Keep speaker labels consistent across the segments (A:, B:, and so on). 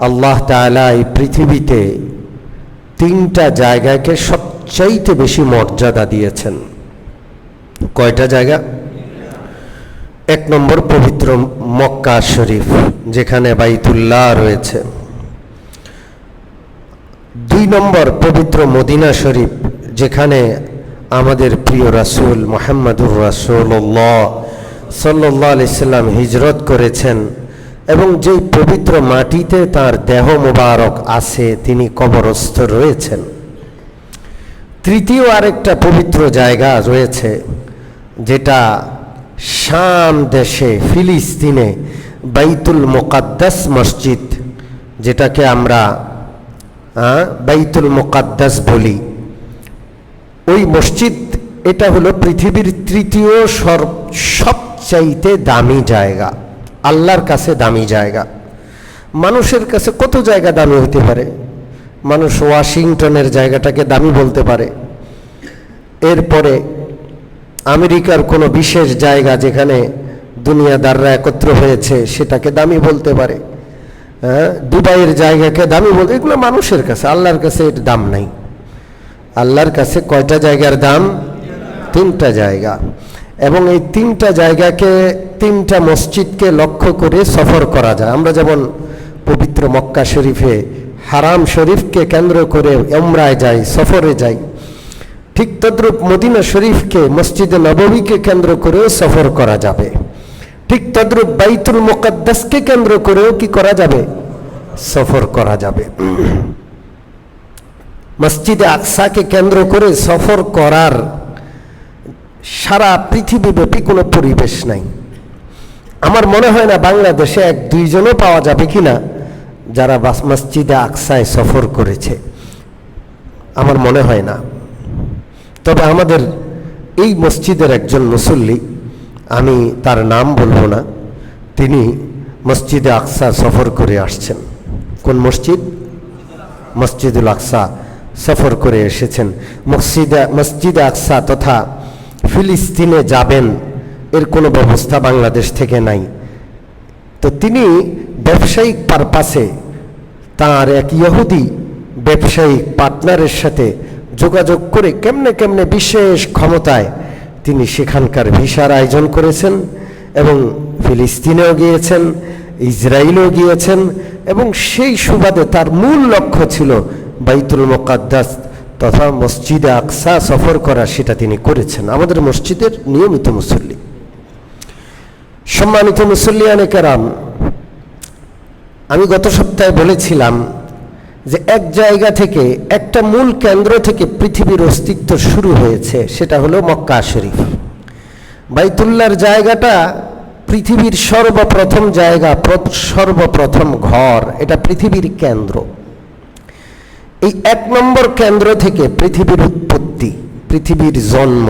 A: আল্লাহ তাআলা এই পৃথিবীতে তিনটা জায়গাকে সবচাইতে বেশি মর্যাদা দিয়েছেন। কয়টা জায়গা? এক নম্বর পবিত্র মক্কা শরীফ, যেখানে বাইতুল্লাহ রয়েছে। দুই নম্বর পবিত্র মদিনা শরীফ, যেখানে আমাদের প্রিয় রাসূল মুহাম্মদুর রাসূলুল্লাহ সাল্লাল্লাহু আলাইহি সাল্লাম হিজরত করেছেন এবং যেই পবিত্র মাটিতে তার দেহ মোবারক আছে, তিনি কবরস্থ রয়েছেন। তৃতীয় আরেকটা পবিত্র জায়গা রয়েছে, যেটা শাম দেশে ফিলিস্তিনে বাইতুল মুকাদ্দাস মসজিদ, যেটাকে আমরা বাইতুল মুকাদ্দাস বলি। ওই মসজিদ, এটা হলো পৃথিবীর তৃতীয় সবচাইতে দামি জায়গা, আল্লাহর কাছে দামি জায়গা। মানুষের কাছে কত জায়গা দামি হতে পারে? মানুষ ওয়াশিংটনের জায়গাটাকে দামি বলতে পারে, এরপরে আমেরিকার কোনো বিশেষ জায়গা যেখানে দুনিয়াদাররা একত্র হয়েছে সেটাকে দামি বলতে পারে, দুবাইয়ের জায়গাকে দামি বলতে, এগুলো মানুষের কাছে। আল্লাহর কাছে এর দাম নাই। আল্লাহর কাছে কয়টা জায়গার দাম? তিনটা জায়গা। এবং এই তিনটা জায়গাকে, তিনটা মসজিদকে লক্ষ্য করে সফর করা যায়। আমরা যেমন পবিত্র মক্কা শরীফে হারাম শরীফকে কেন্দ্র করে উমরায় যাই, সফরে যাই, ঠিক তদ্রূপ মদিনা শরীফকে, মসজিদে নববীকে কেন্দ্র করেও সফর করা যাবে। ঠিক তদ্রূপ বাইতুল মুকাদ্দাসকে কেন্দ্র করেও কি করা যাবে? সফর করা যাবে। মসজিদে আকসাকে কেন্দ্র করে সফর করার সারা পৃথিবীব্যাপী কোনো পরিবেশ নাই। আমার মনে হয় না বাংলাদেশে এক দুইজনও পাওয়া যাবে কিনা যারা মসজিদে আকসায় সফর করেছে, আমার মনে হয় না। তবে আমাদের এই মসজিদের একজন মুসল্লি, আমি তার নাম বলবো না, তিনি মসজিদে আকসা সফর করে আসছেন। কোন মসজিদ? মসজিদুল আকসা সফর করে এসেছেন। মসজিদে আকসা তথা ফিলিস্তিনে যাবেন, এর কোনো ব্যবস্থা বাংলাদেশ থেকে নাই। তো তিনি ব্যবসায়িক পারপাসে তার এক ইহুদি ব্যবসায়িক পার্টনারের সাথে যোগাযোগ করে কেমনে কেমনে বিশেষ ক্ষমতায় তিনি সেখানকার ভিসার আয়োজন করেছেন এবং ফিলিস্তিনেও গিয়েছেন, ইসরায়েলেও গিয়েছেন, এবং সেই সুবাদে তার মূল লক্ষ্য ছিল বাইতুল মুকাদ্দাস তথা মসজিদে আকসা সফর করা, সেটা তিনি করেছেন। আমাদের মসজিদের নিয়মিত মুসল্লি। সম্মানিত মুসল্লিয়ানে কেরাম, আমি গত সপ্তাহে বলেছিলাম যে এক জায়গা থেকে, একটা মূল কেন্দ্র থেকে পৃথিবীর অস্তিত্ব শুরু হয়েছে, সেটা হলো মক্কা শরীফ। বাইতুল্লাহর জায়গাটা পৃথিবীর সর্বপ্রথম জায়গা, সর্বপ্রথম ঘর, এটা পৃথিবীর কেন্দ্র। এই এক নম্বর কেন্দ্র থেকে পৃথিবীর উৎপত্তি, পৃথিবীর জন্ম।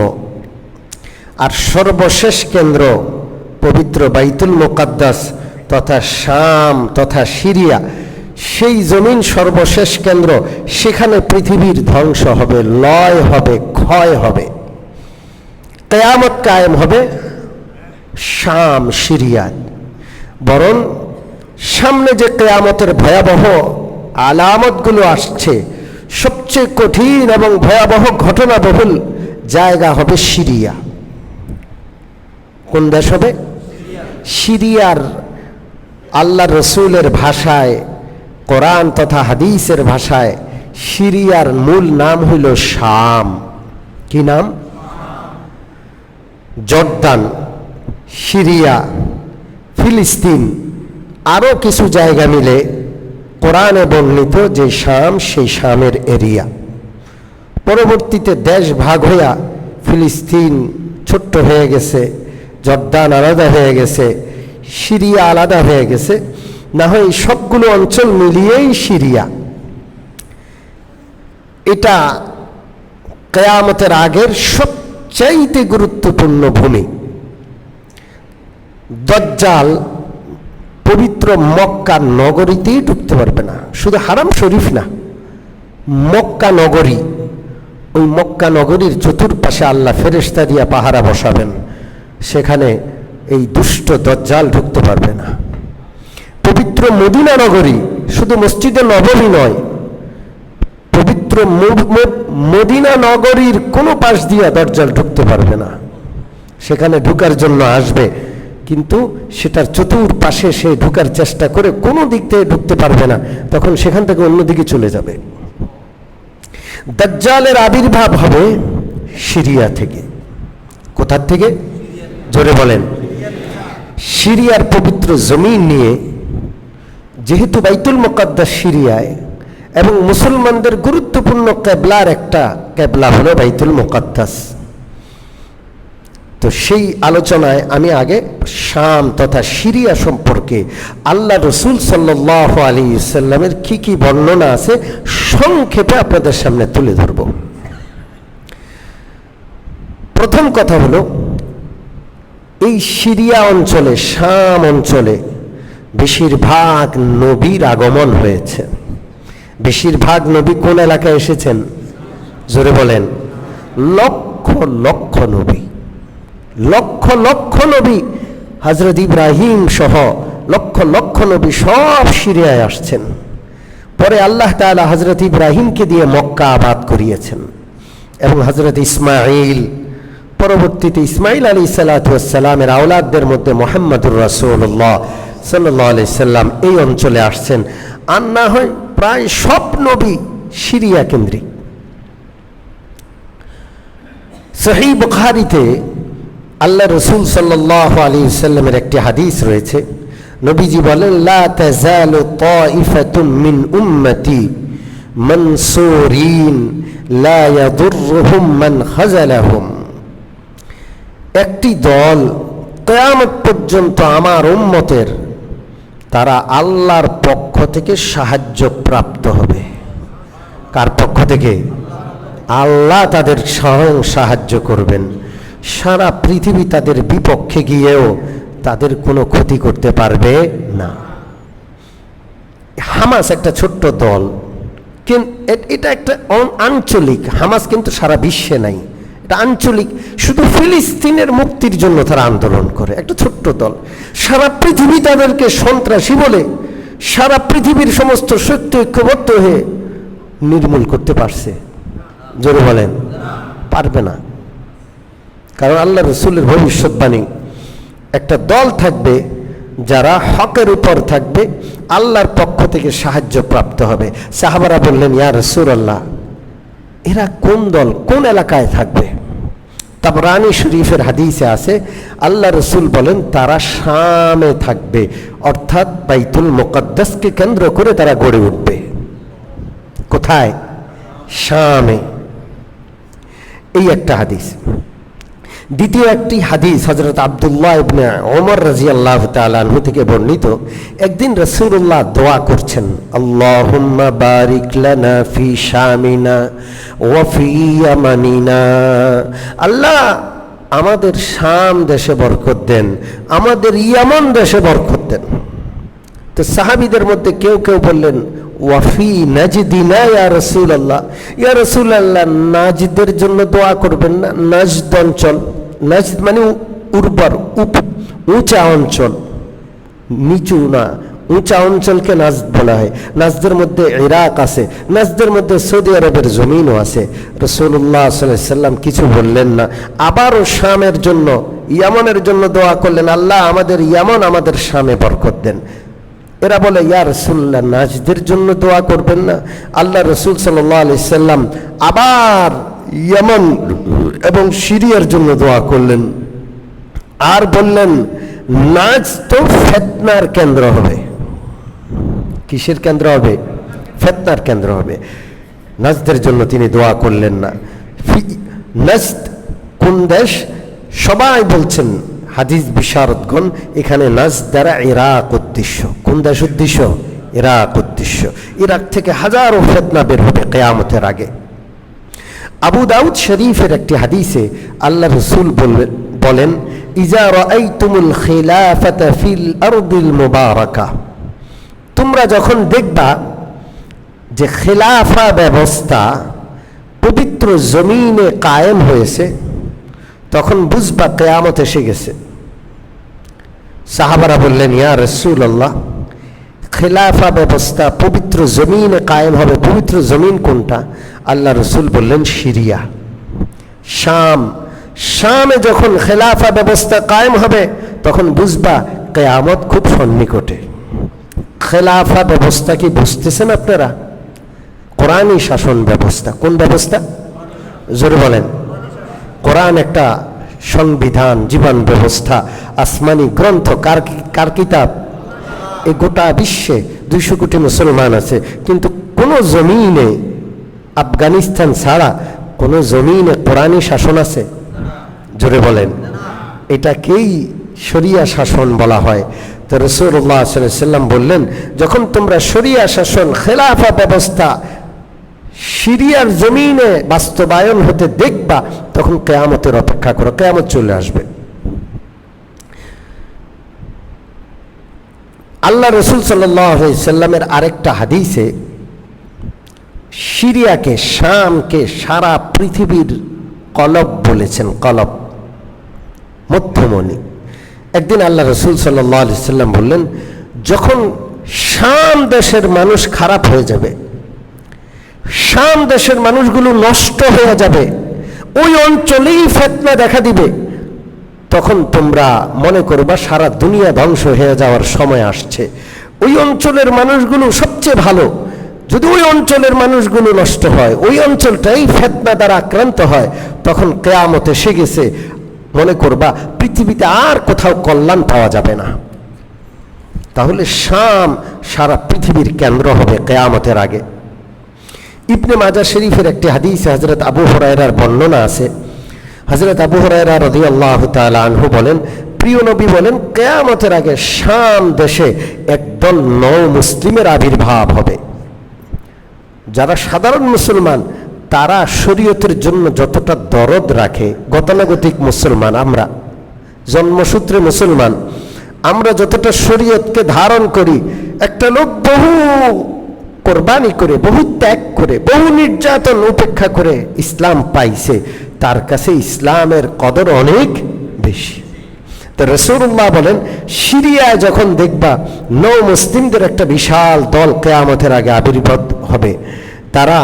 A: আর সর্বশেষ কেন্দ্র পবিত্র বাইতুল মুকাদ্দাস তথা শাম তথা সিরিয়া, সেই জমিন সর্বশেষ কেন্দ্র। সেখানে পৃথিবীর ধ্বংস হবে, লয় হবে, ক্ষয় হবে, কিয়ামত কায়েম হবে শাম সিরিয়ায়। বরং সামনে যে কিয়ামতের ভয়াবহ আলামতগুলো আসছে, সবচেয়ে কঠিন এবং ভয়াবহ ঘটনাবহুল জায়গা হবে সিরিয়া। কোন দেশ হবে? সিরিয়ার আল্লাহ রসুলের ভাষায়, কোরআন তথা হাদিসের ভাষায় সিরিয়ার মূল নাম হইল শাম। কি নাম? জর্দান, সিরিয়া, ফিলিস্তিন, আরও কিছু জায়গা মিলে কোরআনে বর্ণিত যে শাম, সেই শামের এরিয়া। পরবর্তীতে দেশ ভাগ হইয়া ফিলিস্তিন ছোট্ট হয়ে গেছে, জর্দান আলাদা হয়ে গেছে, সিরিয়া আলাদা হয়ে গেছে, না হয় সবগুলো অঞ্চল মিলিয়েই সিরিয়া। এটা কিয়ামতের আগের সবচাইতে গুরুত্বপূর্ণ ভূমি। দাজ্জাল পবিত্র মক্কা নগরীতেই ঢুকতে পারবে না, শুধু হারাম শরীফ না, মক্কা নগরী। ওই মক্কা নগরীর চতুর্পাশে আল্লাহ ফেরেশতা দিয়া পাহারা বসাবেন, সেখানে এই দুষ্ট দাজ্জাল ঢুকতে পারবে না। পবিত্র মদিনা নগরী, শুধু মসজিদে নববী নয়, পবিত্র মদিনা নগরীর কোনো পাশ দিয়ে দরজাল ঢুকতে পারবে না। সেখানে ঢুকার জন্য আসবে, কিন্তু সেটার চতুর্পাশে সে ঢুকার চেষ্টা করে কোনো দিক থেকে ঢুকতে পারবে না, তখন সেখান থেকে অন্যদিকে চলে যাবে। দাজ্জালের আবির্ভাব হবে সিরিয়া থেকে। কোথা থেকে? জোরে বলেন। সিরিয়ার পবিত্র জমিন নিয়ে, যেহেতু বাইতুল মুকাদ্দাস সিরিয়ায় এবং মুসলমানদের গুরুত্বপূর্ণ কেবলার একটা কেবলা হলো বাইতুল মুকাদ্দাস, তো সেই আলোচনায় আমি আগে শাম তথা সিরিয়া সম্পর্কে আল্লাহ রসুল সাল্লাল্লাহু আলাইহি ওয়াসাল্লামের কি কি বর্ণনা আছে সংক্ষেপে আপনাদের সামনে তুলে ধরব। প্রথম কথা হলো, এই সিরিয়া অঞ্চলে, শাম অঞ্চলে বেশিরভাগ নবীর আগমন হয়েছে। বেশিরভাগ নবী কোন এলাকায় এসেছেন? জোরে বলেন। লক্ষ লক্ষ নবী, লক্ষ লক্ষ নবী, হযরত ইব্রাহিম সহ লক্ষ লক্ষ নবী সব সিরিয়ায় আসছেন। পরে আল্লাহ তাআলা হযরত ইব্রাহিমকে দিয়ে মক্কা আবাদ করিয়েছেন এবং হযরত ইসমাঈল, পরবর্তীতে ইসমাঈল আলাইহিস সালাতু ওয়াস সালামের আওলাদদের মধ্যে মুহাম্মদুর রাসূলুল্লাহ সাল্লাল্লাহু আলাইহি সাল্লাম এই অঞ্চলে আসছেন। আর না হয় প্রায় সব নবী সিরিয়া কেন্দ্রিক। সহিহ বুখারীতে আল্লাহ রসুল সাল্লাল্লাহু আলাইহি ওয়াসাল্লামের একটি হাদিস রয়েছে। নবীজি বলেন, লা তাযালু তাইফাতুম মিন উম্মতি মানসুরিন লা ইয়াদুররুহুম মান খাযালাহুম। একটি দল কিয়ামত পর্যন্ত আমার উম্মতের, তারা আল্লাহর পক্ষ থেকে সাহায্য প্রাপ্ত হবে। কার পক্ষ থেকে? আল্লাহ তাদের স্বয়ং সাহায্য করবেন। সারা পৃথিবী তাদের বিপক্ষে গিয়েও তাদের কোনো ক্ষতি করতে পারবে না। হামাস একটা ছোট্ট দল, এটা একটা আঞ্চলিক। হামাস কিন্তু সারা বিশ্বে নাই, এটা আঞ্চলিক। শুধু ফিলিস্তিনের মুক্তির জন্য তারা আন্দোলন করে, একটা ছোট্ট দল। সারা পৃথিবী তাদেরকে সন্ত্রাসী বলে সারা পৃথিবীর সমস্ত শক্তি ঐক্যবদ্ধ হয়ে নির্মূল করতে পারছে? জোরে বলেন। পারবে না। কারণ আল্লাহ রসুলের ভবিষ্যৎবাণী, একটা দল থাকবে যারা হকের উপর থাকবে, আল্লাহর পক্ষ থেকে সাহায্য প্রাপ্ত হবে। সাহাবারা বললেন, ইয়া রাসূলুল্লাহ, এরা কোন দল, কোন এলাকায় থাকবে? তাবরানী শরীফের হাদিসে আছে, আল্লাহ রসুল বলেন তারা শামে থাকবে, অর্থাৎ বাইতুল মুকাদ্দাসকে কেন্দ্র করে তারা গড়ে উঠবে। কোথায়? শামে। এই একটা হাদিস। দ্বিতীয় একটি হাদিস হযরত আব্দুল্লাহ ইবনে ওমর রাদিয়াল্লাহু তাআলা আনহু থেকে বর্ণিত। একদিন রাসূলুল্লাহ দোয়া করছেন, আল্লাহুম্মা বারিক লানা ফি শামিনা ওয়া ফি ইয়ামানিনা। আল্লাহ, আমাদের শাম দেশে বরকত দেন, আমাদের ইয়ামান দেশে বরকত দেন। তো সাহাবীদের মধ্যে কেউ কেউ বললেন, ওয়াফি নাজদিনা ইয়া রাসূলুল্লাহ, ইয়া রাসূলুল্লাহ, নাজদের জন্য দোয়া করবেন না? নাজদ অঞ্চল, নাজদ মানে উর্বর, উঁচা অঞ্চল, নিচু না, উঁচা অঞ্চলকে নাজদ বলা হয়। নাজদের মধ্যে ইরাক আছে, নাজদের মধ্যে সৌদি আরবের জমিনও আছে। রাসূলুল্লাহ সাল্লাল্লাহু আলাইহি সাল্লাম কিছু বললেন না। আবারও শামের জন্য, ইয়ামানের জন্য দোয়া করলেন, আল্লাহ আমাদের ইয়ামান, আমাদের শামে বরকত দেন। এরা বলে, ইয়া রাসূলুল্লাহ, নাজদের জন্য দোয়া করবেন না? আল্লাহ রসুল সাল্লাল্লাহু আলাইহি সাল্লাম আবার ইয়ামান এবং সিরিয়ার জন্য দোয়া করলেন, আর বললেন, নাজ তো ফিতনার কেন্দ্র হবে। কিসের কেন্দ্র হবে? ফিতনার কেন্দ্র হবে। নাজদের জন্য তিনি দোয়া করলেন না। নাজদ কোন দেশ? সবাই বলছেন হাদিস বিশারদগণ, এখানে নাজদ দ্বারা ইরাক উদ্দেশ্য। কোন দেশ উদ্দেশ্য? ইরাক উদ্দেশ্য। ইরাক থেকে হাজারো ফিতনা বের হবে কিয়ামতের আগে। আবু দাউদ শরীফের একটি হাদিসে আল্লাহ রাসূল বলেন, ইজা রাআইতুমুল খিলাফাতা ফিল আরদিল মুবারাকা, তোমরা যখন দেখবা যে খিলাফা ব্যবস্থা পবিত্র জমিনে কায়েম হয়েছে, তখন বুঝবা কিয়ামত এসে গেছে। সাহাবারা বললেন, ইয়া রাসূলুল্লাহ, খেলাফা ব্যবস্থা পবিত্র জমিনে কায়েম হবে। পবিত্র জমিন কোনটা? আল্লাহ রসুল বললেন সিরিয়া, শাম। শামে যখন খেলাফা ব্যবস্থা কায়েম হবে তখন বুঝবা কিয়ামত খুব সন্নিকটে। খেলাফা ব্যবস্থা কি বুঝতেছেন আপনারা? কোরআনী শাসন ব্যবস্থা। কোন ব্যবস্থা? জোরে বলেন। কোরআন একটা সংবিধান, জীবন ব্যবস্থা, আসমানি গ্রন্থ। কার কিতাব? এই গোটা বিশ্বে 200 কোটি মুসলমান আছে, কিন্তু কোন জমিনে, আফগানিস্তান ছাড়া কোন জমিনে কোরআনী শাসন আছে? জোরে বলেন। এটাকেই শরিয়া শাসন বলা হয়। তো রাসূলুল্লাহ সাল্লাল্লাহু আলাইহি ওয়াসাল্লাম বললেন, যখন তোমরা শরিয়া শাসন, খেলাফা ব্যবস্থা সিরিয়ার জমিনে বাস্তবায়ন হতে দেখবা, তখন কিয়ামতের অপেক্ষা করো, কিয়ামত চলে আসবে। আল্লাহ রসুল সাল্লাল্লাহু আলাইহি ওয়াসাল্লামের আরেকটা হাদিসে সিরিয়াকে, শামকে সারা পৃথিবীর কলব বলেছেন। কলব, মধ্যমণি। একদিন আল্লাহ রসুল সাল্লাল্লাহু আলাইহি ওয়াসাল্লাম বললেন, যখন শাম দেশের মানুষ খারাপ হয়ে যাবে, শাম দেশের মানুষগুলো নষ্ট হয়ে যাবে, ওই অঞ্চলেই ফিতনা দেখা দিবে, তখন তোমরা মনে করবা সারা দুনিয়া ধ্বংস হয়ে যাওয়ার সময় আসছে। ওই অঞ্চলের মানুষগুলো সবচেয়ে ভালো, যদি ওই অঞ্চলের মানুষগুলো নষ্ট হয়, ওই অঞ্চলটাই ফিতনা দ্বারা আক্রান্ত হয়, তখন কিয়ামত এসে গেছে। মনে করবা পৃথিবীতে আর কোথাও কল্যাণ পাওয়া যাবে না। তাহলে শাম সারা পৃথিবীর কেন্দ্র হবে কিয়ামতের আগে। ইবনে মাজাহ শরীফের একটি হাদিসে হযরত আবু হুরায়রার বর্ণনা আছে। হযরত আবু হুরায়রা রাদিয়াল্লাহু তাআলা আনহু বলেন, প্রিয় নবী বলেন, কিয়ামতের আগে শাম দেশে একদল নও মুসলিমের আবির্ভাব হবে। যারা সাধারণ মুসলমান, তারা শরীয়তের জন্য যতটা দরদ রাখে, গতানুগতিক মুসলমান, আমরা জন্মসূত্রে মুসলমান, আমরা যতটা শরীয়তকে ধারণ করি, একটা লোক বহু কোরবানি করে, বহু ত্যাগ করে, বহু নির্যাতন উপেক্ষা করে ইসলাম পাইছে, তার কাছে ইসলামের কদর অনেক বেশি। তো রাসূলুল্লাহ বলেন, সিরিয়ায় যখন দেখবা নও মুসলিমদের একটা বিশাল দল কিয়ামতের আগে আবির্ভাব হবে, তারা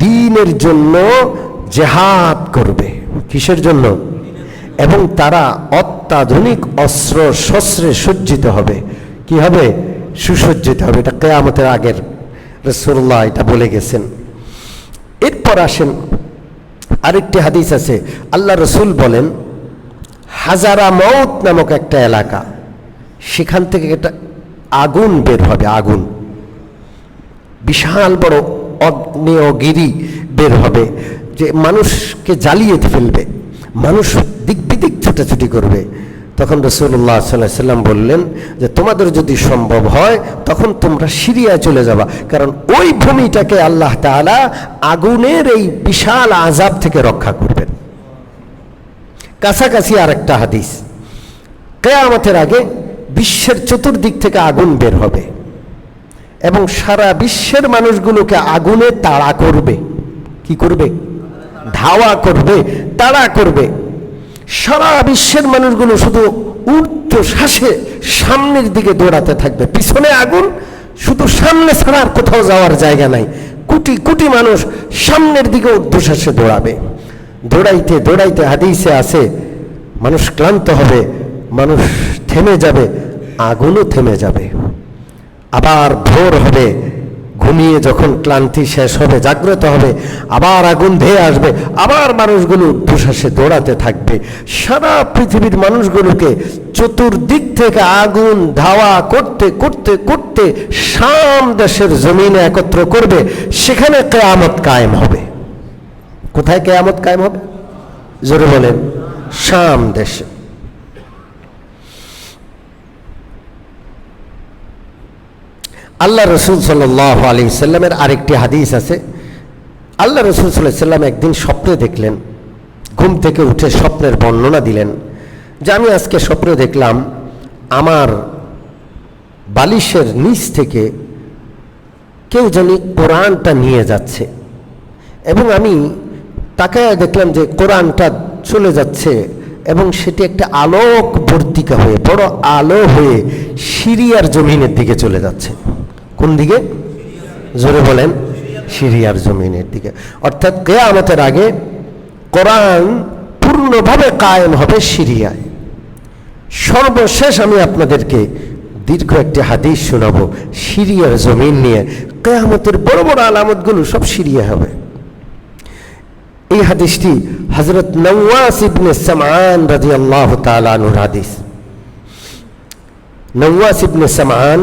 A: দ্বীনের জন্য জিহাদ করবে। কিসের জন্য? এবং তারা অত্যাধুনিক অস্ত্র শস্ত্রে সজ্জিত হবে। কি হবে? সুসজ্জিত হবে। এটা কিয়ামতের আগের রাসূলুল্লাহ এটা বলে গেছেন। এরপর আসেন আরেকটি হাদিস আছে। আল্লাহ রসুল বলেন, হাজারা মউত নামক একটা এলাকা, সেখান থেকে একটা আগুন বের হবে। আগুন, বিশাল বড় অগ্নেয়গিরি বের হবে, যে মানুষকে জ্বালিয়ে ফেলবে, মানুষ দিক বিদিক ছুটাছুটি করবে। তখন রাসূলুল্লাহ সাল্লাল্লাহু আলাইহি ওয়াসাল্লাম বললেন যে, তোমাদের যদি সম্ভব হয় তখন তোমরা সিরিয়ায় চলে যাবা, কারণ ওই ভূমিটাকে আল্লাহ তাআলা আগুনের এই বিশাল আযাব থেকে রক্ষা করবেন। কাছাকাছি আরেকটা হাদিস, কিয়ামতের আগে বিশ্বের চতুর্দিক থেকে আগুন বের হবে এবং সারা বিশ্বের মানুষগুলোকে আগুনে তাড়া করবে। কি করবে? ধাওয়া করবে, তাড়া করবে। সারা বিশ্বের মানুষগুলো শুধু ঊর্ধ্বশ্বাসে সামনের দিকে দৌড়াতে থাকবে, পিছনে আগুন, শুধু সামনে ছাড়া আর কোথাও যাওয়ার জায়গা নাই। কোটি কোটি মানুষ সামনের দিকে ঊর্ধ্বশ্বাসে দৌড়াবে। দৌড়াইতে দৌড়াইতে হাদিসে আছে, মানুষ ক্লান্ত হবে, মানুষ থেমে যাবে, আগুনও থেমে যাবে। আবার ভোর হবে, ঘুমিয়ে যখন ক্লান্তি শেষ হবে, জাগ্রত হবে, আবার আগুন ধেয়ে আসবে, আবার মানুষগুলো ঊর্ধ্বশ্বাসে দৌড়াতে থাকবে। সারা পৃথিবীর মানুষগুলোকে চতুর্দিক থেকে আগুন ধাওয়া করতে করতে করতে শাম দেশের জমিনে একত্র করবে। সেখানে কিয়ামত কায়েম হবে। কোথায় কিয়ামত কায়েম হবে? জোরে বলেন। শাম দেশে। আল্লাহ রসুল সাল্লাল্লাহু আলাইহি ওয়াসাল্লামের আরেকটি হাদিস আছে। আল্লাহ রসুল সাল্লাল্লাহু আলাইহি ওয়াসাল্লাম একদিন স্বপ্নে দেখলেন, ঘুম থেকে উঠে স্বপ্নের বর্ণনা দিলেন যে, আমি আজকে স্বপ্নে দেখলাম আমার বালিশের নিচ থেকে কেউ জানি কোরআনটা নিয়ে যাচ্ছে, এবং আমি তাকায় দেখলাম যে কোরআনটা চলে যাচ্ছে এবং সেটি একটা আলোক বর্তিকা হয়ে, বড় আলো হয়ে সিরিয়ার জমিনের দিকে চলে যাচ্ছে। কোন দিকে? জোরে বলেন। সিরিয়ার জমিনের দিকে। অর্থাৎ কিয়ামতের আগে কোরআন পূর্ণভাবে কায়েম হবে সিরিয়ায়। সর্বশেষ আমি আপনাদেরকে দীর্ঘ একটি হাদিস শোনাবো সিরিয়ার জমিন নিয়ে। কিয়ামতের বড় বড় আলামতগুলো সব সিরিয়া হবে। এই হাদিসটি হযরত নওয়াস ইবনে সামআন রাদিয়াল্লাহু তাআলা আনহুর হাদিস। নওয়াস ইবনে সামআন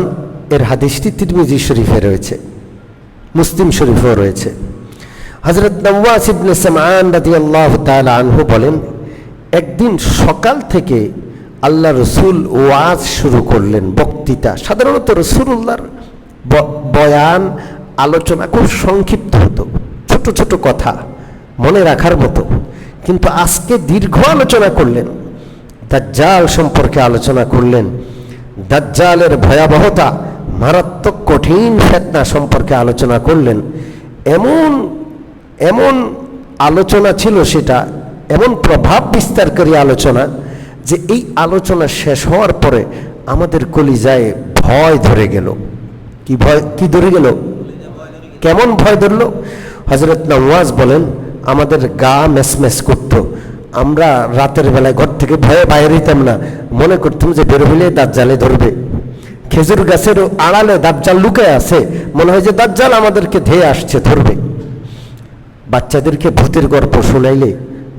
A: এর হাদিসটি তিরমিজি শরীফে রয়েছে, মুসলিম শরীফেও রয়েছে। হযরত নওয়াস ইবনে সামআন রাদিয়াল্লাহু তাআলা আনহু বলেন, একদিন সকাল থেকে আল্লাহ রসুল ওয়াজ শুরু করলেন, বক্তৃতা। সাধারণত রসুলুল্লাহর বয়ান, আলোচনা খুব সংক্ষিপ্ত হতো, ছোট ছোট কথা মনে রাখার মতো। কিন্তু আজকে দীর্ঘ আলোচনা করলেন, দাজ্জাল সম্পর্কে আলোচনা করলেন, দাজ্জালের ভয়াবহতা, মারাত্মক কঠিন ফিতনা সম্পর্কে আলোচনা করলেন। এমন এমন আলোচনা ছিল, সেটা এমন প্রভাব বিস্তারকারী আলোচনা যে এই আলোচনা শেষ হওয়ার পরে আমাদের কলিজায় ভয় ধরে গেল। কি ভয়, কি ধরে গেল? কেমন ভয় ধরল? হযরত নওয়াজ বলেন, আমাদের গা মেসমেস করত। আমরা রাতের বেলায় ঘর থেকে ভয়ে বাইরে হইতাম না, মনে করতাম যে বের হইলে দাজ্জালে ধরবে। খেজুর গাছের আড়ালে দাজ্জাল লুকায় আছে, মনে হয় যে দাজ্জাল আমাদেরকে ধেয়ে আসছে, ধরবে। বাচ্চাদেরকে ভূতের গল্প শোনাইলে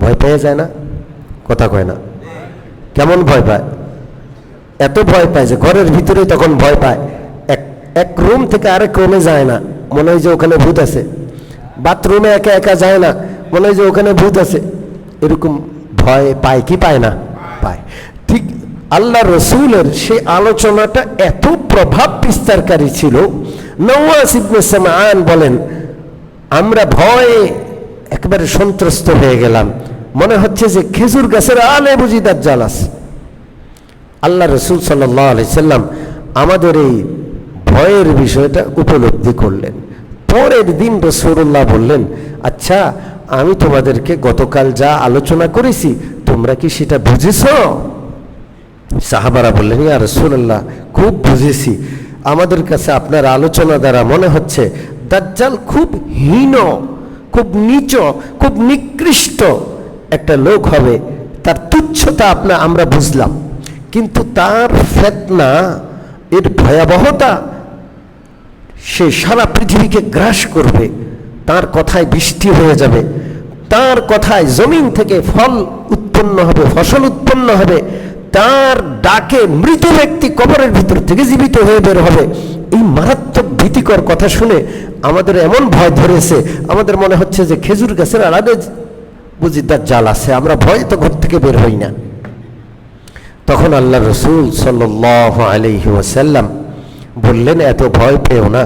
A: ভয় পেয়ে যায় না? কথা কয় না। কেমন ভয় পায়? এত ভয় পায় যে ঘরের ভিতরে তখন ভয় পায়, এক রুম থেকে আরেক রুমে যায় না, মনে হয় যে ওখানে ভূত আছে। বাথরুমে একা একা যায় না, মনে হয় যে ওখানে ভূত আছে। এরকম ভয় পায় কি পায় না? পায়। ঠিক আল্লাহ রসুলের সেই আলোচনাটা এত প্রভাব বিস্তারকারী ছিল। নওয়াস ইবনে সামআন বলেন, আমরা ভয়ে একেবারে সন্ত্রস্ত হয়ে গেলাম, মনে হচ্ছে যে খেজুর গাছের আলে বুঝি দাজ্জাল আছে। আল্লাহ রসুল সাল্লাল্লাহু আলাইহি সাল্লাম আমাদের এই ভয়ের বিষয়টা উপলব্ধি করলেন। পরের দিন রাসূলুল্লাহ বললেন, আচ্ছা, আমি তোমাদেরকে গতকাল যা আলোচনা করেছি তোমরা কি সেটা বুঝেছ? সাহাবারা বললেন, ইয়া রাসূলুল্লাহ, খুব বুঝেছি। আমাদের কাছে আপনার আলোচনা দ্বারা মনে হচ্ছে দাজ্জাল খুব হীন, খুব নীচ, খুব নিকৃষ্ট একটা লোক হবে। তার তুচ্ছতা আমরা বুঝলাম, কিন্তু তার ফিতনা, এর ভয়াবহতা, সে সারা পৃথিবীকে গ্রাস করবে। তার কথায় বৃষ্টি হয়ে যাবে, তার কথায় জমিন থেকে ফল উৎপন্ন হবে, ফসল উৎপন্ন হবে, তার ডাকে মৃত ব্যক্তি কবরের ভিতর থেকে জীবিত হয়ে বের হবে। এই মারাত্মক ভীতিকর কথা শুনে আমাদের এমন ভয় ধরেছে, আমাদের মনে হচ্ছে যে খেজুর গাছের আড়ালে বুঝি দাজ্জাল আছে, আমরা ভয় তো ঘর থেকে বের হই না। তখন আল্লাহ রসুল সাল্লাল্লাহু আলাইহি ওয়াসাল্লাম বললেন, এত ভয় পেও না,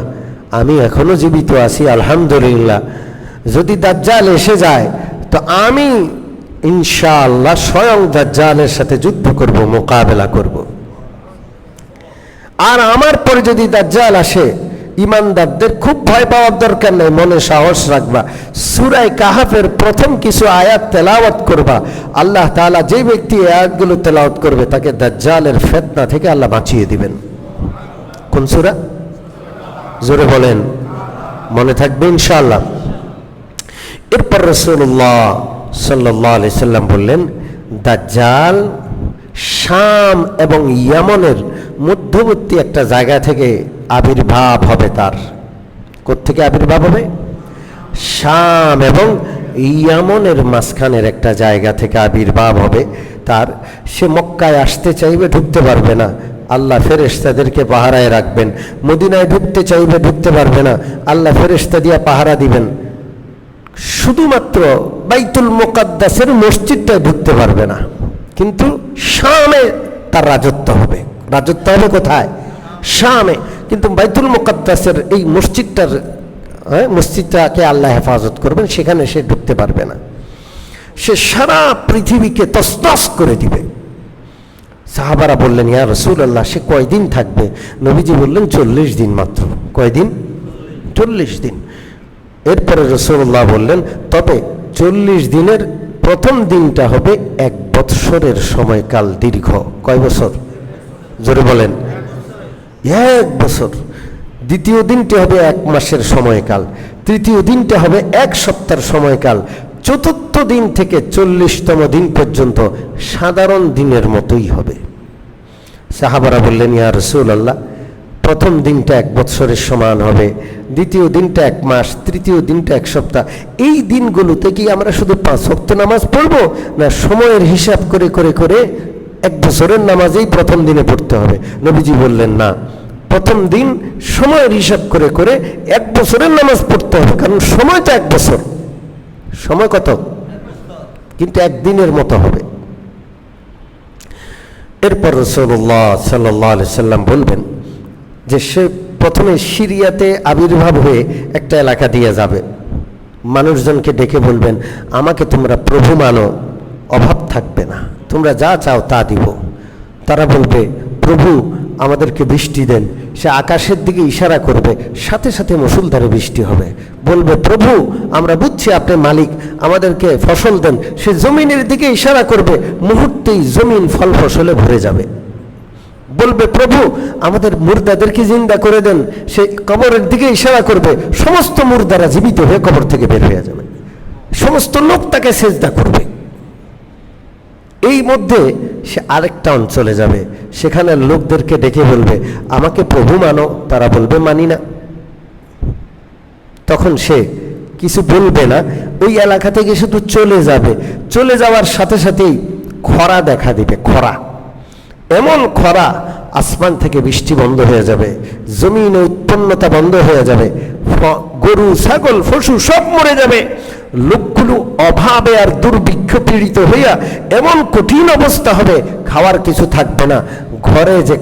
A: আমি এখনো জীবিত আছি, আলহামদুলিল্লাহ। যদি দাজ্জাল এসে যায় তো আমি ইনশাআল্লাহ স্বয়ং দাজ্জালের সাথে যুদ্ধ করব, মোকাবেলা করব। আর আমার পরে যদি দাজ্জাল আসে, ইমানদারদের খুব ভয় পাওয়ার দরকার নেই, মনে সাহস রাখবা। সূরা কাহাফের প্রথম কিছু আয়াত তেলাওয়াত করবা। আল্লাহ তাআলা যে ব্যক্তি আয়াতগুলো তেলাওয়াত করবে তাকে দাজ্জালের ফিতনা থেকে আল্লাহ বাঁচিয়ে দিবেন। কোন সূরা? জোরে বলেন, মনে থাকবে ইনশাআল্লাহ। এরপর রাসূলুল্লাহ সাল্লাল্লাহু আলাইহি সাল্লাম বললেন, দাজ্জাল শাম এবং ইয়ামনের মধ্যবর্তী একটা জায়গা থেকে আবির্ভাব হবে। তার কোত্থেকে আবির্ভাব হবে? শাম এবং ইয়ামনের মাঝখানের একটা জায়গা থেকে আবির্ভাব হবে তার। সে মক্কায় আসতে চাইবে, ঢুকতে পারবে না, আল্লাহ ফেরেশতাদেরকে পাহারায় রাখবেন। মদিনায় ঢুকতে চাইবে, ঢুকতে পারবে না, আল্লাহ ফেরেশতা দিয়ে পাহারা দিবেন। শুধুমাত্র বাইতুল মুকাদ্দাসের মসজিদটায় ঢুকতে পারবে না, কিন্তু শামে তার রাজত্ব হবে। রাজত্ব হবে কোথায়? শামে। কিন্তু বাইতুল মুকাদ্দাসের এই মসজিদটাকে আল্লাহ হেফাজত করবেন, সেখানে সে ঢুকতে পারবে না। সে সারা পৃথিবীকে তছনছ করে দিবে। সাহাবারা বললেন, ইয়া রাসূলুল্লাহ, সে কয়দিন থাকবে? নবীজি বললেন, 40 দিন মাত্র। কয়দিন? 40 দিন। এরপরে রাসূলুল্লাহ বললেন, তবে 40 দিনের প্রথম দিনটা হবে 1 বৎসরের সময়কাল দীর্ঘ। কয় বছর? জোরে বলেন। 1 বছর। দ্বিতীয় দিনটি হবে 1 মাসের সময়কাল। তৃতীয় দিনটা হবে 1 সপ্তাহের সময়কাল। চতুর্থ দিন থেকে 40তম দিন পর্যন্ত সাধারণ দিনের মতোই হবে। সাহাবারা বললেন, ইয়া রাসূলুল্লাহ, প্রথম দিনটা 1 বৎসরের সমান হবে, দ্বিতীয় দিনটা 1 মাস, তৃতীয় দিনটা 1 সপ্তাহ। এই দিনগুলোতে কি আমরা শুধু 5 ওয়াক্ত নামাজ পড়বো, না সময়ের হিসাব করে করে করে 1 বছরের নামাজেই প্রথম দিনে পড়তে হবে? নবীজি বললেন, না, প্রথম দিন সময়ের হিসাব করে করে 1 বছরের নামাজ পড়তে হবে, কারণ সময়টা 1 বছর। সময় কত? কিন্তু 1 দিনের মতো হবে। এরপর রাসূলুল্লাহ সাল্লাল্লাহু আলাইহি সাল্লাম বলবেন যে সে প্রথমে সিরিয়াতে আবির্ভাব হয়ে একটা এলাকা দিয়ে যাবে। মানুষজনকে ডেকে বলবেন, আমাকে তোমরা প্রভু মানো, অভাব থাকবে না, তোমরা যা চাও তা দিব। তারা বলবে, প্রভু আমাদেরকে বৃষ্টি দেন। সে আকাশের দিকে ইশারা করবে, সাথে সাথে মুষলধারে বৃষ্টি হবে। বলবে, প্রভু আমরা বুঝছি আপনি মালিক, আমাদেরকে ফসল দেন। সে জমিনের দিকে ইশারা করবে, মুহূর্তেই জমিন ফল ফসলে ভরে যাবে। বলবে, প্রভু আমাদের মুর্দাদেরকে জিন্দা করে দেন। সে কবরের দিকে ইশারা করবে, সমস্ত মুর্দারা জীবিত হয়ে কবর থেকে বের হয়ে যাবে, সমস্ত লোক তাকে সেজদা করবে। এই মধ্যে সে আরেকটা অঞ্চলে যাবে, সেখানে লোকদেরকে ডেকে বলবে, আমাকে প্রভু মানো। তারা বলবে, মানি না। তখন সে কিছু বলবে না, ওই এলাকা থেকে শুধু চলে যাবে। চলে যাওয়ার সাথে সাথেই খরা দেখা দিবে। খরা, এমন খরা, আসমান থেকে বৃষ্টি বন্ধ হয়ে যাবে, জমিনে উৎপন্নতা বন্ধ হয়ে যাবে, গরু ছাগল পশু সব মরে যাবে। লোকগুলো অভাবে আর দুর্ভিক্ষ পীড়িত হইয়া এমন কঠিন অবস্থা হবে, খাওয়ার কিছু থাকবে না। ঘরে যে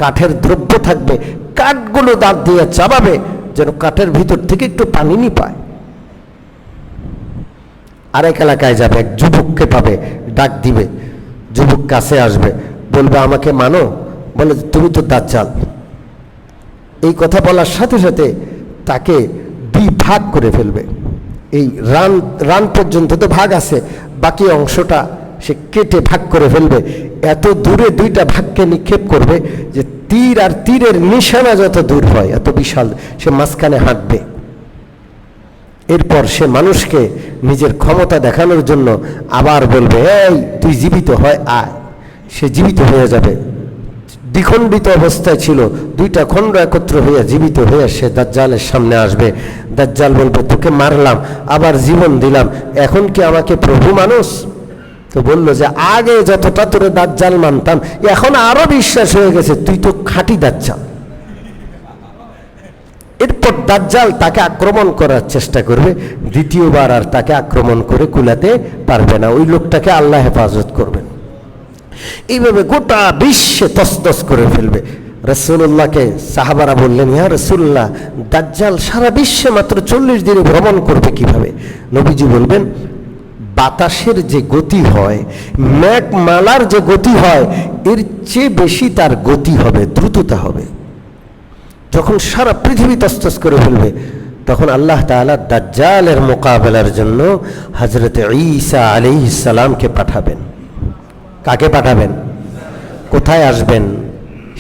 A: কাঠের দ্রব্য থাকবে, কাঠগুলো দাঁত দিয়ে চাবাবে যেন কাঠের ভিতর থেকে একটু পানি নি পায়। আরেক এলাকায় যাবে, এক যুবককে পাবে, ডাক দিবে। যুবক কাছে আসবে, বলবে, আমাকে মানো। বলে, তুমি তো দাজ্জাল। এই কথা বলার সাথে সাথে তাকে 2 ভাগ করে ফেলবে। এই রান পর্যন্ত তো ভাগ আছে, বাকি অংশটা সে কেটে ভাগ করে ফেলবে। এত দূরে 2টা ভাগকে নিক্ষেপ করবে যে তীর আর তীরের নিশানা যত দূর হয় এত বিশাল, সে মাঝখানে হাঁটবে। এরপর সে মানুষকে নিজের ক্ষমতা দেখানোর জন্য আবার বলবে, এই তুই জীবিত হয় আয়। সে জীবিত হয়ে যাবে। দ্বিখণ্ডিত অবস্থায় ছিল, 2টা খণ্ড একত্র হইয়া জীবিত হয়ে সে দাজ্জালের সামনে আসবে। দাজ্জাল বলবে, তোকে মারলাম, আবার জীবন দিলাম, এখন কি আমাকে প্রভু মানুষ? তো বলল যে, আগে যতটা তোরে দাজ্জাল মানতাম, এখন আরো বিশ্বাস হয়ে গেছে, তুই তো খাঁটি দাজ্জাল। এরপর দাজ্জাল তাকে আক্রমণ করার চেষ্টা করবে। দ্বিতীয়বার আর তাকে আক্রমণ করে কুলাতে পারবে না। ওই লোকটাকে আল্লাহ হেফাজত করবেন। এইভাবে গোটা বিশ্বে তসতস করে ফেলবে। রাসূলুল্লাহকে সাহাবারা বললেন, ইয়া রাসূলুল্লাহ, দাজ্জাল সারা বিশ্বে মাত্র 40 দিনে ভ্রমণ করবে কিভাবে? নবীজি বলবেন, বাতাসের যে গতি হয়, মেঘমালার যে গতি হয়, এর চেয়ে বেশি তার গতি হবে, দ্রুততা হবে। যখন সারা পৃথিবী তসতস করে ফেলবে, তখন আল্লাহ তাআলা দাজ্জালের মোকাবেলার জন্য হযরত ঈসা আলাইহিস সালামকে পাঠাবেন। কাকে পাঠাবেন? কোথায় আসবেন?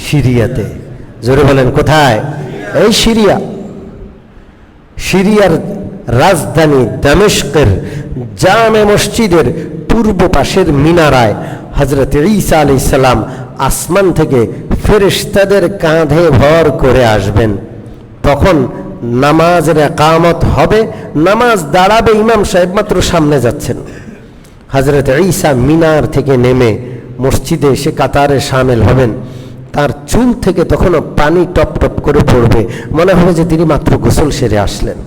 A: সিরিয়াতে। জোরে বলেন, কোথায়? এই সিরিয়া। সিরিয়ার রাজধানী দামেস্কের জামে মসজিদের পূর্ব পাশের মিনারায় হযরত ঈসা আলাইহিস সালাম আসমান থেকে ফেরেশতাদের কাঁধে ভর করে আসবেন। তখন নামাজের ইকামত হবে, নামাজ দাঁড়াবে, ইমাম সাহেব মাত্র সামনে যাচ্ছেন। হযরত ঈসা মিনার থেকে নেমে মসজিদে এসে কাতারে শামিল হবেন। তার চুল থেকে তখনও পানি টপ টপ করে পড়বে, মনে হবে যে তিনি মাত্র গোসল সেরে আসলেন।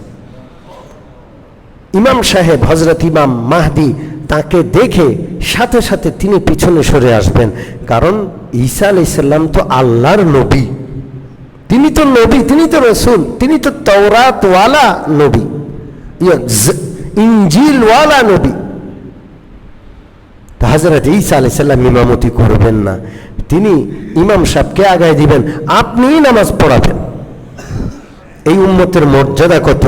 A: ইমাম সাহেব হযরত ইমাম মাহদি তাকে দেখে সাথে সাথে তিনি পিছনে সরে আসবেন, কারণ ঈসা আলাইহিস সালাম তো আল্লাহর নবী, তিনি তো নবী, তিনি তো রাসূল, তিনি তো তাওরাতওয়ালা নবী, ইনজিলওয়ালা নবী। হযরত ঈসা আলাইহিস সালাম ইমামতি করবেন না, তিনি ইমাম সাহেবকে আগায় দিবেন, আপনিই নামাজ পড়াবেন। এই উম্মতের মর্যাদা কত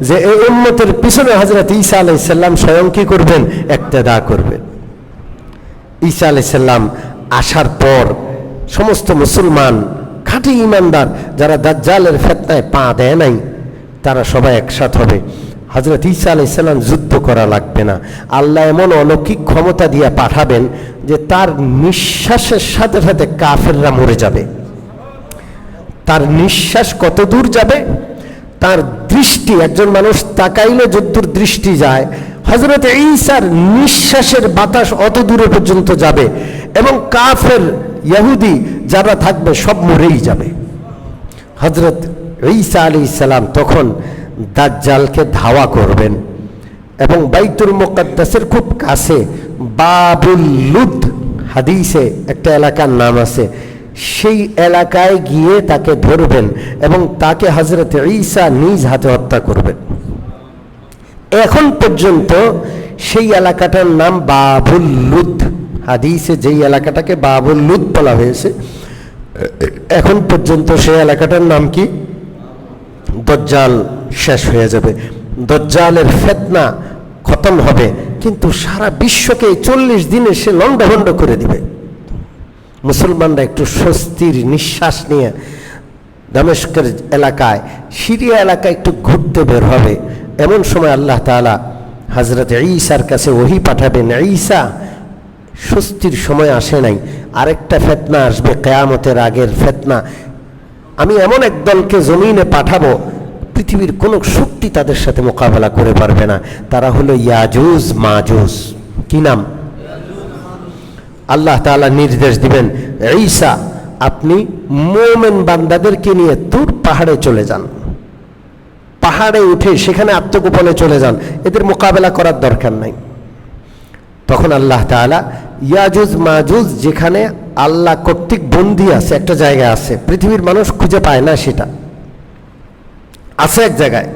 A: যে এই উম্মতের পিছনে হযরত ঈসা আলাইহিস সালাম স্বয়ং কি করবেন, ইক্তেদা করবেন। ঈসা আলাইহিস সালাম আসার পর সমস্ত মুসলমান খাঁটি ঈমানদার যারা দাজ্জালের ফিতনায় পা দেয় নাই তারা সবাই একসাথ হবে। হযরত ঈসা আলাইহিস সালাম যুদ্ধ করা লাগবে না, আল্লাহ এমন অলৌকিক ক্ষমতা দিয়ে পাঠাবেন যে তার নিঃশ্বাসের সাথে সাথে কাফেররা মরে যাবে। তার নিঃশ্বাস কত দূর যাবে, তার দৃষ্টি, একজন মানুষ তাকাইলে যদ্দূর দৃষ্টি যায়, হযরত ঈসার নিঃশ্বাসের বাতাস অত দূরে পর্যন্ত যাবে এবং কাফের ইহুদি যারা থাকবে সব মরেই যাবে। হযরত ঈসা আলাইহিস সালাম তখন দাজ্জালকে ধাওয়া করবেন এবং বাইতুল মুকাদ্দাসের খুব কাছে বাবুল লুদ হাদিসে একটা এলাকার নাম আছে, সেই এলাকায় গিয়ে তাকে ধরবেন এবং তাকে হযরত ঈসা নিজ হাতে হত্যা করবেন। এখন পর্যন্ত সেই এলাকাটার নাম বাবুল লুদ, হাদিসে যেই এলাকাটাকে বাবুল লুদ বলা হয়েছে এখন পর্যন্ত সেই এলাকাটার নাম কি? দাজ্জাল শেষ হয়ে যাবে, দাজ্জালের ফিতনা খতম হবে, কিন্তু সারা বিশ্বকে 40 দিনে সে লন্ডভন্ড করে দিবে। মুসলমানরা একটু স্বস্তির নিঃশ্বাস নিয়ে দামেস্কের এলাকায়, সিরিয়া এলাকায় একটু ঘুরতে বের হবে। এমন সময় আল্লাহ তাআলা হযরত ঈসার কাছে ওহী পাঠাবেন, ঈসা স্বস্তির সময় আসে নাই, আরেকটা ফিতনা আসবে কিয়ামতের আগের ফিতনা। আমি এমন এক দলকে জমিনে পাঠাবো পৃথিবীর কোনো শক্তি তাদের সাথে মোকাবেলা করে পারবে না। তারা হলো ইয়াজুজ মাজুজ। কি নাম? আল্লাহ তাআলা নির্দেশ দিবেন, ঈসা আপনি মুমিন বান্দাদেরকে নিয়ে তুর পাহাড়ে চলে যান, পাহাড়ে উঠে সেখানে আত্মগোপনে চলে যান, এদের মোকাবেলা করার দরকার নাই। তখন আল্লাহ তাআলা ইয়াজুজ মাজুজ যেখানে আল্লাহ কর্তৃক বন্দী আছে, একটা জায়গা আছে, পৃথিবীর মানুষ খুঁজে পায় না, সেটা আছে এক জায়গায়,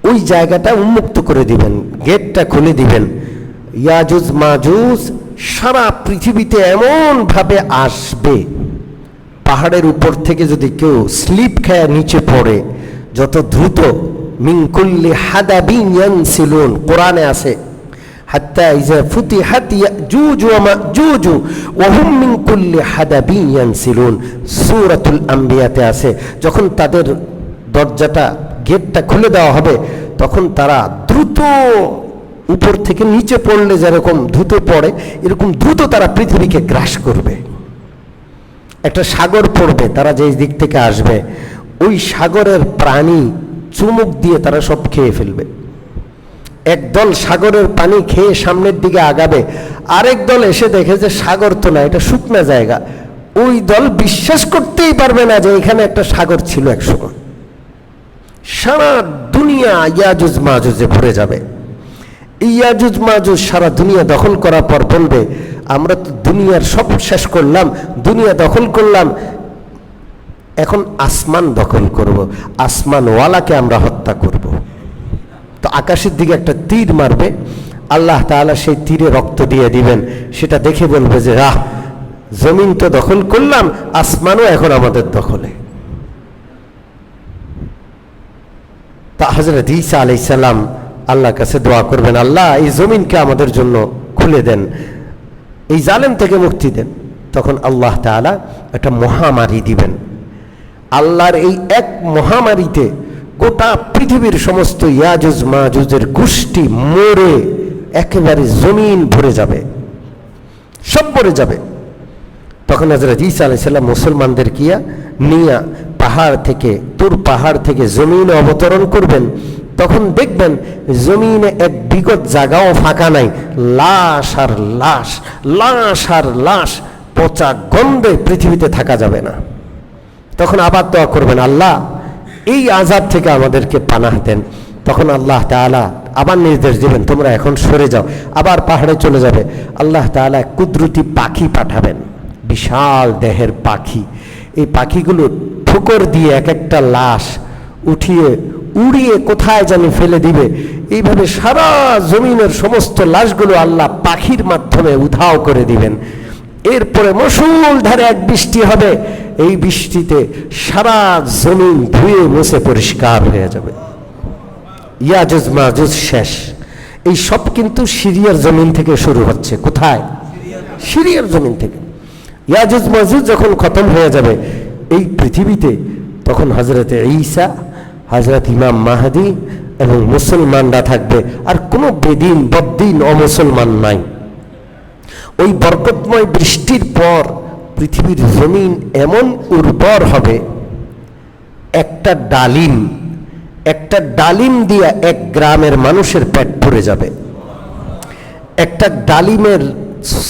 A: ওই জায়গাটা উন্মুক্ত করে দিবেন, গেটটা খুলে দিবেন। ইয়াজুজ মাজুজ সারা পৃথিবীতে এমন ভাবে আসবে, পাহাড়ের উপর থেকে যদি কেউ স্লিপ খেয়ে নিচে পড়ে, যত দ্রুত মিন কুল্লি হাদাবিন ইয়ানসিলুন, কোরআনে আছে হাত্তা ইযা ফুতিহাত ইয়াজুজ ওয়া মাজুজ ওয়া হুম মিন কুল্লি হাদাবিন ইয়ানসিলুন, সূরাতুল আম্বিয়াতে আছে। যখন তাদের দরজাটা, গেটটা খুলে দেওয়া হবে, তখন তারা দ্রুত উপর থেকে নিচে পড়লে যেরকম দ্রুত পড়ে, এরকম দ্রুত তারা পৃথিবীকে গ্রাস করবে। একটা সাগর পড়বে, তারা যে দিক থেকে আসবে, ওই সাগরের প্রাণী চুমুক দিয়ে তারা সব খেয়ে ফেলবে। একদল সাগরের পানি খেয়ে সামনের দিকে আগাবে, আরেক দল এসে দেখে যে সাগর তো না, এটা শুকনা জায়গা। ওই দল বিশ্বাস করতেই পারবে না যে এখানে একটা সাগর ছিল একসময়। সারা দুনিয়া ইয়াজুজ মাজুজে ভরে যাবে। ইয়াজুজ মাজুজ সারা দুনিয়া দখল করার পর বলবে, আমরা তো দুনিয়ার সব শেষ করলাম, দুনিয়া দখল করলাম, এখন আসমান দখল করব, আসমানওয়ালাকে আমরা হত্যা করব। তো আকাশের দিকে একটা তীর মারবে, আল্লাহ তাআলা সেই তীরে রক্ত দিয়ে দিবেন। সেটা দেখে বলবে যে আহ, জমিন তো দখল করলাম, আসমানও এখন আমাদের দখলে। তা হযরত ঈসা আলাইহিস সালাম আল্লাহর কাছে দোয়া করবেন, আল্লাহ এই জমিনকে আমাদের জন্য খুলে দেন, এই জালেম থেকে মুক্তি দেন। তখন আল্লাহ তাআলা একটা মহামারী দিবেন। আল্লাহর এই এক মহামারীতে গোটা পৃথিবীর সমস্ত ইয়াজুজ মাজুজের গোষ্ঠী মরে একেবারে জমিন ভরে যাবে, সব ভরে যাবে। তখন হযরত ঈসা আলাইহিস সালাম মুসলমানদের নিয়ে পাহাড় থেকে, তুর পাহাড় থেকে জমিনে অবতরণ করবেন। তখন দেখবেন জমিনে এক বিগত জায়গাও ফাঁকা নাই, লাশ আর লাশ, লাশ আর লাশ, পচা গন্ধে পৃথিবীতে থাকা যাবে না। তখন আবার দোয়া করবেন, আল্লাহ এই আযাব থেকে আমাদেরকে পানাহ দেন। তখন আল্লাহ তাআলা আবার নির্দেশ দিবেন, তোমরা এখন সরে যাও, আবার পাহাড়ে চলে যাবে। আল্লাহ তাআলা কুদরতি পাখি পাঠাবেন, বিশাল দেহের পাখি। এই পাখিগুলো ঠোকর দিয়ে এক একটা লাশ উঠিয়ে উড়িয়ে কোথায় জানি ফেলে দিবে। এইভাবে সারা জমিনের সমস্ত লাশগুলো আল্লাহ পাখির মাধ্যমে উধাও করে দিবেন। এরপরে মুষলধারে এক বৃষ্টি হবে, এই বৃষ্টিতে সারা জমিন ধুয়ে মুছে পরিষ্কার হয়ে যাবে। ইয়াজুজ মাজুজ শেষ। এই সব কিন্তু সিরিয়ার জমিন থেকে শুরু হচ্ছে। কোথায়? সিরিয়ার জমিন থেকে। ইয়াজুজ মাজুজ যখন খতম হয়ে যাবে এই পৃথিবীতে, তখন হযরতে ঈসা, হযরত ইমাম মাহদী এবং মুসলমানরা থাকবে, আর কোনো বেদিন বদ্দিন অমুসলমান নাই। ওই বরকতময় বৃষ্টির পর পৃথিবীর জমিন এমন উর্বর হবে, একটা ডালিম দিয়া এক গ্রামের মানুষের পেট ভরে যাবে। একটা ডালিমের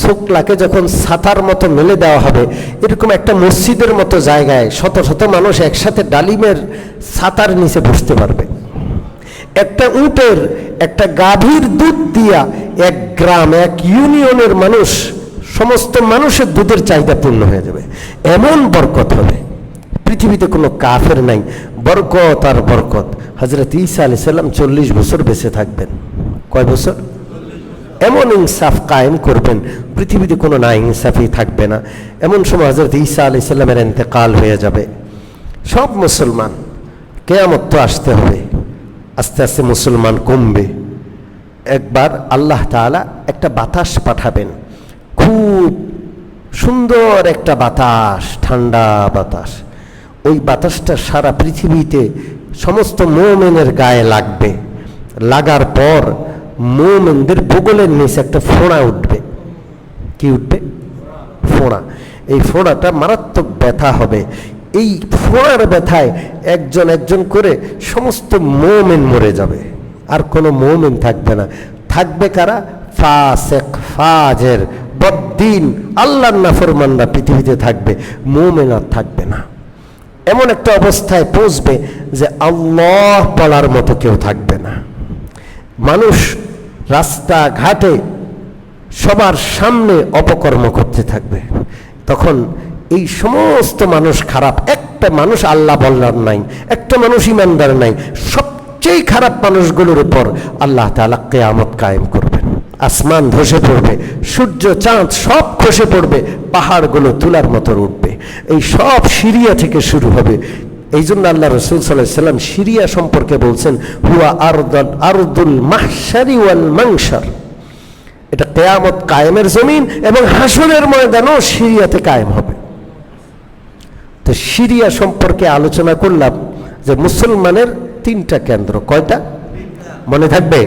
A: শুকলাকে যখন ছাতার মতো মেলে দেওয়া হবে, এরকম একটা মসজিদের মতো জায়গায় শত শত মানুষ একসাথে ডালিমের ছাতার নিচে বসতে পারবে। একটা উটের, একটা গাভীর দুধ দিয়া এক গ্রাম, এক ইউনিয়নের মানুষ, সমস্ত মানুষের দুধের চাহিদা পূর্ণ হয়ে যাবে। এমন বরকত হবে, পৃথিবীতে কোনো কাফের নাই। বরকত আর বরকত। হযরত ঈসা আলাইহিস সালাম 40 বছর বেঁচে থাকবেন। কয় বছর? এমন ইনসাফ কায়েম করবেন, পৃথিবীতে কোনো না ইনসাফই থাকবে না। এমন সময় হযরত ঈসা আলাইহিস সালামের ইন্তেকাল হয়ে যাবে। সব মুসলমান, কিয়ামত তো আসতে হবে, আস্তে আস্তে মুসলমান কমবে। একবার আল্লাহ তাআলা একটা বাতাস পাঠাবেন, খুব সুন্দর একটা বাতাস, ঠান্ডা বাতাস। ওই বাতাসটা সারা পৃথিবীতে সমস্ত মুমিনের গায়ে লাগবে। লাগার পর মুমিনদের বগলের নিচে একটা ফোঁড়া উঠবে। কি উঠবে? ফোঁড়া। এই ফোঁড়াটা মারাত্মক ব্যথা হবে। এই ফোঁড়ার ব্যথায় একজন একজন করে সমস্ত মুমিন মরে যাবে, আর কোনো মুমিন থাকবে না। থাকবে কারা? ফাসিক, ফাজের, বদ্দিন, আল্লাহর নাফরমানরা পৃথিবীতে থাকবে, মুমিন আর থাকবে না। এমন একটা অবস্থায় পৌঁছবে যে আল্লাহ বলার মতো কেউ থাকবে না। মানুষ রাস্তাঘাটে সবার সামনে অপকর্ম করতে থাকবে। তখন এই সমস্ত মানুষ খারাপ, একটা মানুষ আল্লাহ বলার নাই, একটা মানুষ ইমানদার নাই। সবচেয়ে খারাপ মানুষগুলোর উপর আল্লাহ তাআলা কিয়ামত কায়েম করবেন। আসমান ধসে পড়বে, সূর্য চাঁদ সব খসে পড়বে, পাহাড়গুলো তুলার মতো উঠবে। এই সব সিরিয়া থেকে শুরু হবে। এই জন্য আল্লাহ রাসূল সাল্লাল্লাহু আলাইহি ওয়াসাল্লাম সিরিয়া সম্পর্কে বলছেন, হুয়া আরদুল মাহশারি ওয়াল মানশার। এটা কিয়ামত কায়েমের জমিন, এবং হাসরের ময়দানও সিরিয়াতে কায়েম হবে। তো সিরিয়া সম্পর্কে আলোচনা করলাম যে মুসলমানের 3টা কেন্দ্র। কয়টা মনে থাকবে?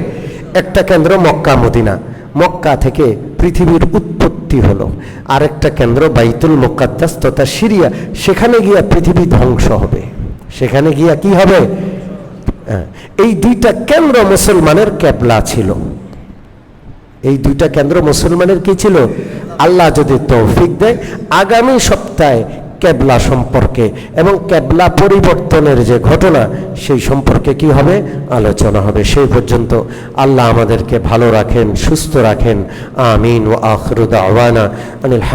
A: একটা কেন্দ্র মক্কা মদিনা, মক্কা থেকে পৃথিবীর উৎপত্তি হলো। আরেকটা কেন্দ্র বাইতুল মুকাদ্দাস তথা সিরিয়া, সেখানে গিয়া পৃথিবী ধ্বংস হবে। সেখানে গিয়া কি হবে? এই 2টা কেন্দ্র মুসলমানের কেবলা ছিল। এই 2টা কেন্দ্র মুসলমানের কি ছিল? আল্লাহ যদি তৌফিক দেয়, আগামী সপ্তাহে কেবলা সম্পর্কে এবং কেবলা পরিবর্তনের যে ঘটনা, সেই সম্পর্কে কি হবে? আলোচনা হবে। সেই পর্যন্ত আল্লাহ আমাদেরকে ভালো রাখেন, সুস্থ রাখেন। আমিন। ওয়া আখিরু দাওয়ানা আনিল